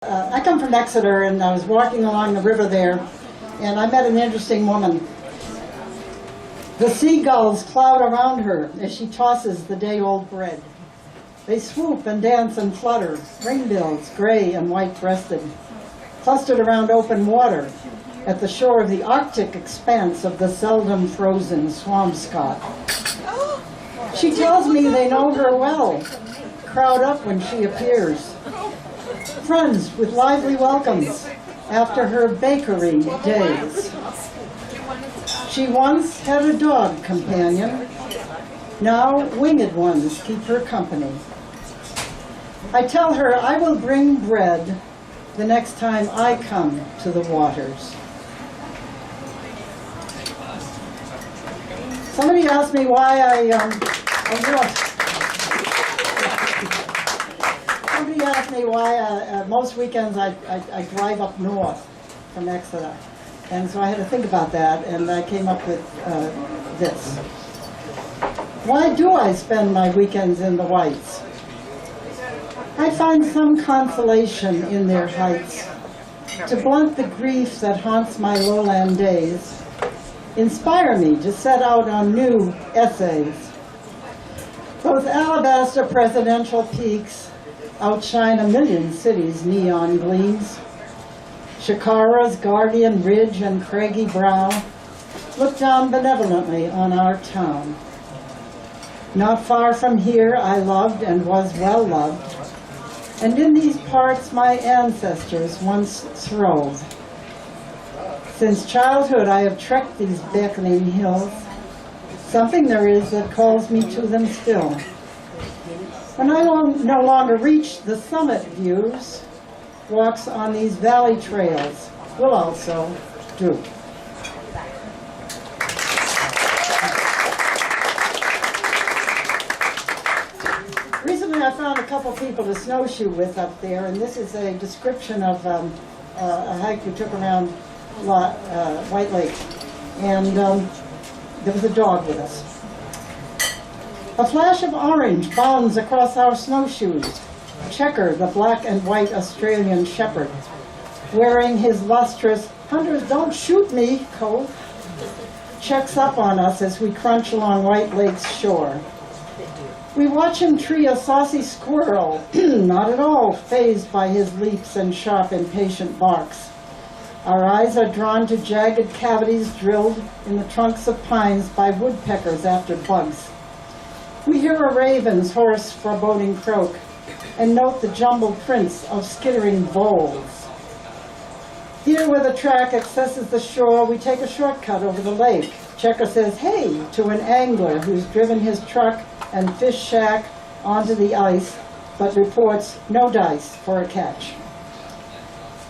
I come from Exeter, and I was walking along the river there, and I met an interesting woman. The seagulls cloud around her as she tosses the day-old bread. They swoop and dance and flutter, ringbills, gray and white-breasted, clustered around open water at the shore of the Arctic expanse of the seldom frozen Swampscott. She tells me they know her well, crowd up when she appears. Friends with lively welcomes after her bakery days. She once had a dog companion. Now winged ones keep her company. I tell her I will bring bread the next time I come to the waters. Somebody asked me why Somebody asked me why most weekends I drive up north from Exeter. And so I had to think about that, and I came up with this. Why do I spend my weekends in the Whites? I find some consolation in their heights. To blunt the grief that haunts my lowland days, inspire me to set out on new essays. Those alabaster presidential peaks outshine a million cities' neon gleams. Shikara's guardian ridge and craggy brow look down benevolently on our town. Not far from here I loved and was well loved, and in these parts my ancestors once throve. Since childhood I have trekked these beckoning hills. Something there is that calls me to them still. When I no longer reach the summit views, walks on these valley trails will also do. Recently I found a couple people to snowshoe with up there, and this is a description of a hike we took around White Lake, and there was a dog with us. A flash of orange bounds across our snowshoes. Checker, the black and white Australian shepherd, wearing his lustrous "hunters don't shoot me" coat, checks up on us as we crunch along White Lake's shore. We watch him tree a saucy squirrel, not at all fazed by his leaps and sharp, impatient barks. Our eyes are drawn to jagged cavities drilled in the trunks of pines by woodpeckers after bugs. We hear a raven's hoarse, foreboding croak, and note the jumbled prints of skittering voles. Here where the track accesses the shore, we take a shortcut over the lake. Checker says, "Hey," to an angler who's driven his truck and fish shack onto the ice, but reports no dice for a catch.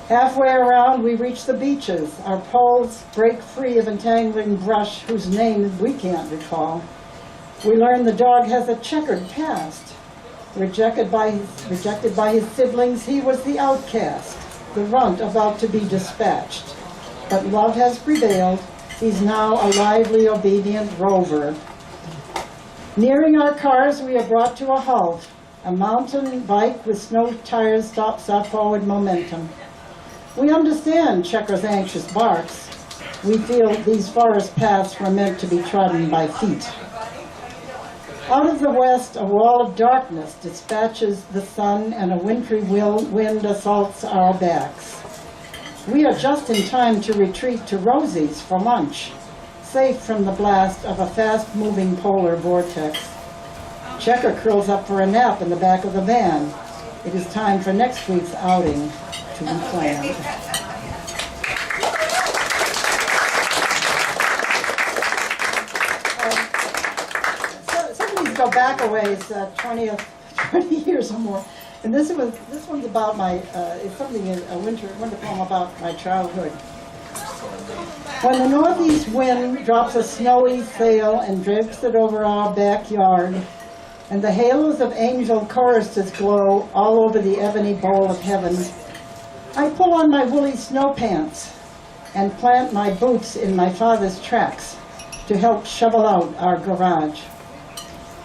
Halfway around, we reach the beaches. Our poles break free of entangling brush whose name we can't recall. We learn the dog has a checkered past. Rejected by his siblings, he was the outcast, the runt about to be dispatched. But love has prevailed. He's now a lively, obedient rover. Nearing our cars, we are brought to a halt. A mountain bike with snow tires stops our forward momentum. We understand Checker's anxious barks. We feel these forest paths were meant to be trodden by feet. Out of the west, a wall of darkness dispatches the sun, and a wintry wind assaults our backs. We are just in time to retreat to Rosie's for lunch, safe from the blast of a fast-moving polar vortex. Checker curls up for a nap in the back of the van. It is time for next week's outing to be planned. Go back a ways, 20 years or more, and this one's about my. It's something a winter poem about my childhood. When the northeast wind drops a snowy sail and drapes it over our backyard, and the halos of angel choristers glow all over the ebony bowl of heaven, I pull on my woolly snow pants and plant my boots in my father's tracks to help shovel out our garage.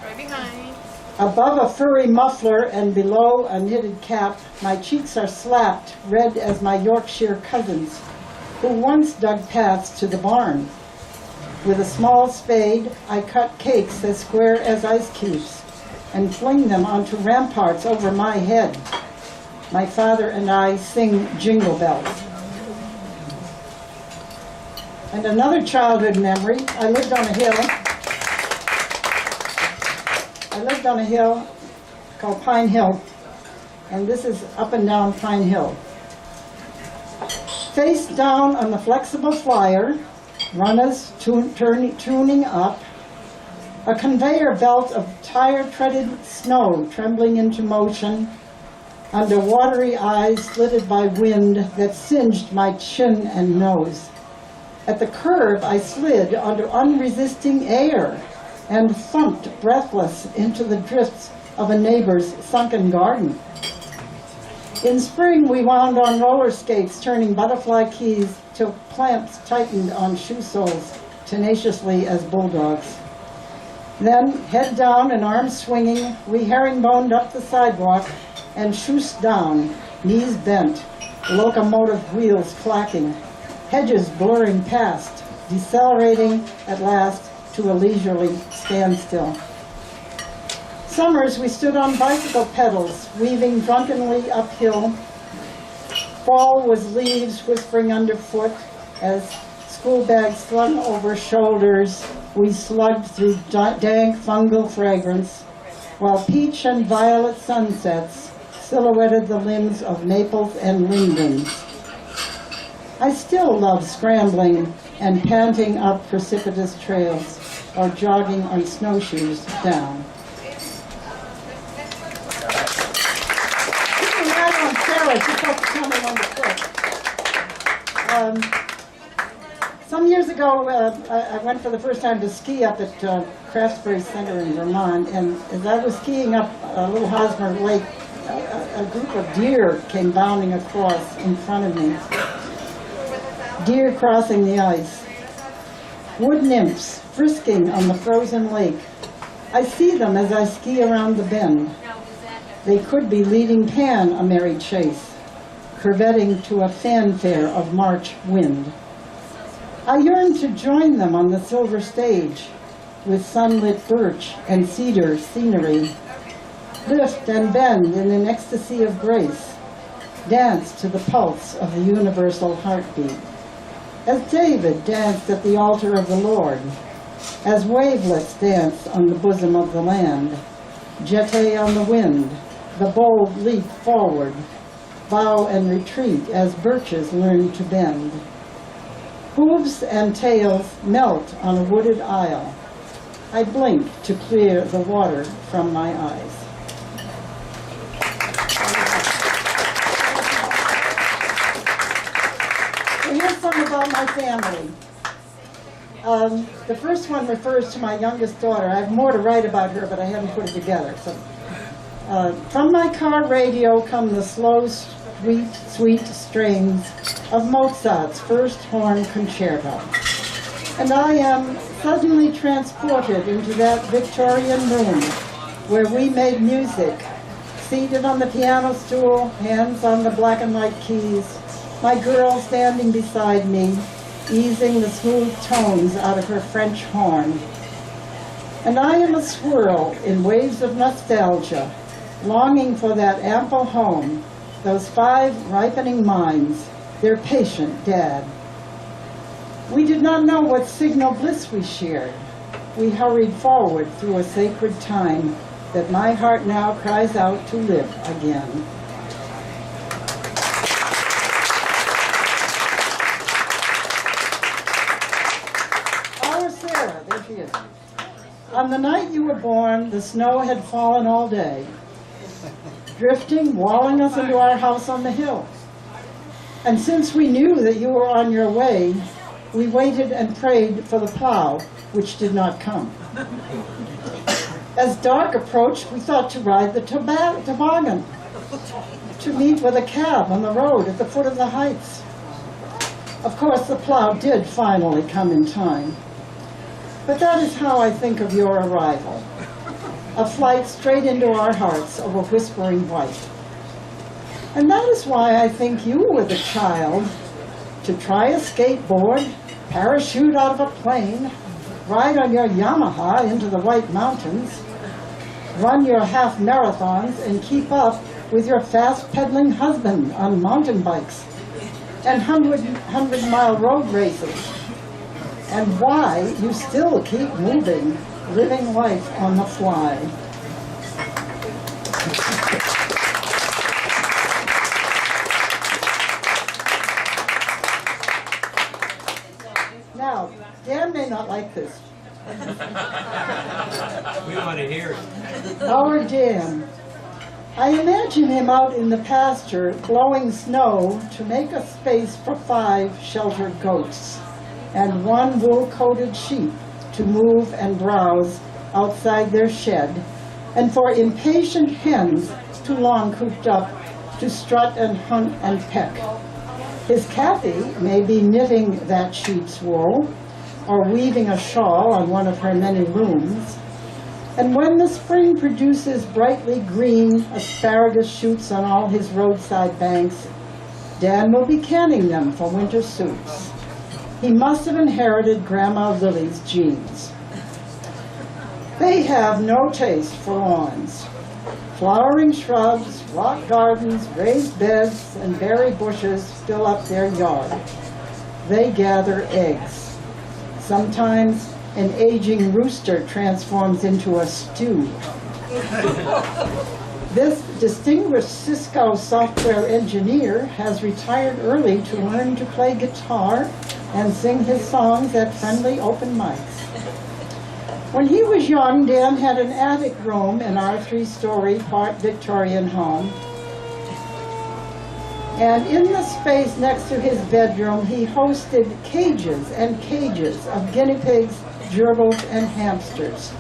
Right behind. Above a furry muffler and below a knitted cap, My cheeks are slapped, red as my Yorkshire cousins, who once dug paths to the barn. With a small spade, I cut cakes as square as ice cubes and fling them onto ramparts over my head. My father and I sing Jingle Bells. And another childhood memory, I lived on a hill called Pine Hill, and this is up and down Pine Hill. Face down on the flexible flyer, runners tuning up, a conveyor belt of tire-treaded snow trembling into motion, under watery eyes slitted by wind that singed my chin and nose. At the curb, I slid under unresisting air and thumped breathless into the drifts of a neighbor's sunken garden. In spring, we wound on roller skates, turning butterfly keys till clamps tightened on shoe soles tenaciously as bulldogs. Then, head down and arms swinging, we herringboned up the sidewalk and shoosed down, knees bent, locomotive wheels clacking, hedges blurring past, decelerating at last to a leisurely standstill. Summers we stood on bicycle pedals, weaving drunkenly uphill. Fall was leaves whispering underfoot as school bags slung over shoulders. We slugged through dank fungal fragrance, while peach and violet sunsets silhouetted the limbs of maples and lindens. I still love scrambling and panting up precipitous trails or jogging on snowshoes down. Sarah, she's supposed to tell me when to cook. Some years ago, I went for the first time to ski up at Craftsbury Center in Vermont, and as I was skiing up Little Hosmer Lake, a group of deer came bounding across in front of me. Deer crossing the ice. Wood nymphs frisking on the frozen lake. I see them as I ski around the bend. They could be leading Pan a merry chase, curvetting to a fanfare of March wind. I yearn to join them on the silver stage, with sunlit birch and cedar scenery. Lift and bend in an ecstasy of grace, dance to the pulse of the universal heartbeat. As David danced at the altar of the Lord, as wavelets dance on the bosom of the land, jetée on the wind, the bold leap forward, bow and retreat as birches learn to bend. Hooves and tails melt on a wooded isle. I blink to clear the water from my eyes. So here's something about my family. The first one refers to my youngest daughter. I have more to write about her, but I haven't put it together. So, from my car radio come the slow, sweet strains of Mozart's first horn concerto. And I am suddenly transported into that Victorian room where we made music, seated on the piano stool, hands on the black and white keys, my girl standing beside me, easing the smooth tones out of her French horn. And I am a swirl in waves of nostalgia, longing for that ample home, those 5 ripening minds, their patient dad. We did not know what signal bliss we shared. We hurried forward through a sacred time that my heart now cries out to live again. Our Sarah, there she is. On the night you were born, the snow had fallen all day, drifting, walling us into our house on the hill. And since we knew that you were on your way, we waited and prayed for the plow, which did not come. As dark approached, we thought to ride the toboggan, to meet with a cab on the road at the foot of the heights. Of course, the plow did finally come in time. But that is how I think of your arrival. A flight straight into our hearts over whispering white. And that is why I think you were the child to try a skateboard, parachute out of a plane, ride on your Yamaha into the White Mountains, run your half marathons, and keep up with your fast-pedaling husband on mountain bikes and 100-mile road races, and why you still keep moving, living life on the fly. Now, Dan may not like this. We want to hear it. Our Dan. I imagine him out in the pasture blowing snow to make a space for 5 sheltered goats and 1 wool-coated sheep to move and browse outside their shed, and for impatient hens too long cooped up to strut and hunt and peck. His Kathy may be knitting that sheep's wool or weaving a shawl on one of her many looms. And when the spring produces brightly green asparagus shoots on all his roadside banks, Dan will be canning them for winter soups. He must have inherited Grandma Lily's genes. They have no taste for lawns. Flowering shrubs, rock gardens, raised beds, and berry bushes fill up their yard. They gather eggs. Sometimes an aging rooster transforms into a stew. This distinguished Cisco software engineer has retired early to learn to play guitar and sing his songs at friendly open mics. When he was young, Dan had an attic room in our 3-story, part Victorian home. And in the space next to his bedroom, he hosted cages and cages of guinea pigs, gerbils, and hamsters.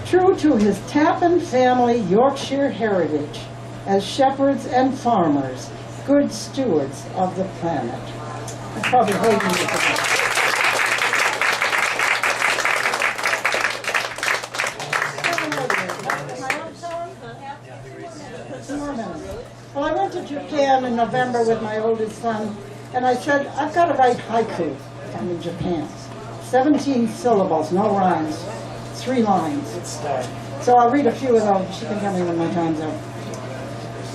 True to his Tappan family Yorkshire heritage as shepherds and farmers, good stewards of the planet. I'm probably holding you to that. Well, I went to Japan in November with my oldest son, and I said, I've got to write haiku if I'm in Japan. 17 syllables, no rhymes, 3 lines. So I'll read a few of those. She can tell me when my time's up.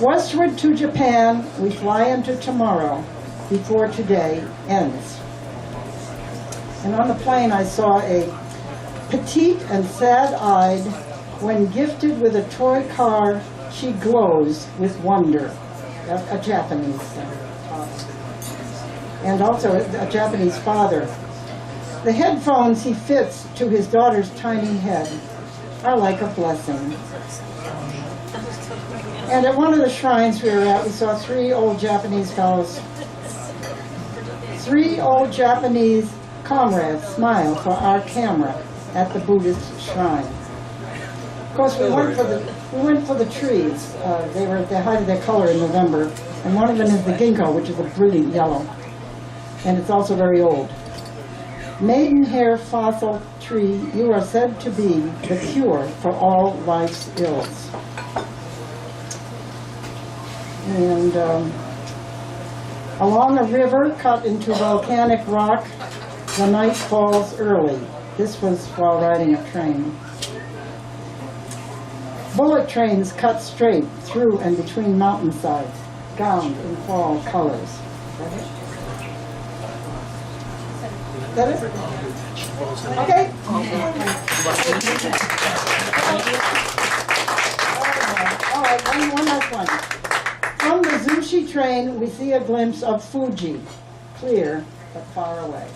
Westward to Japan, we fly into tomorrow before today ends. And on the plane I saw a petite and sad-eyed, when gifted with a toy car, she glows with wonder. A Japanese thing. And also a Japanese father. The headphones he fits to his daughter's tiny head are like a blessing. And at one of the shrines we were at, we saw 3 old Japanese fellows. 3 old Japanese comrades smile for our camera at the Buddhist shrine. Of course, we went for the trees. They were at the height of their color in November, and one of them is the ginkgo, which is a brilliant yellow, and it's also very old. Maidenhair fossil tree, you are said to be the cure for all life's ills. And along a river cut into volcanic rock, the night falls early. This was while riding a train. Bullet trains cut straight through and between mountainsides, gowned in fall colors. Is that it? Okay. All right, one last one. From the Zushi train, we see a glimpse of Fuji, clear but far away.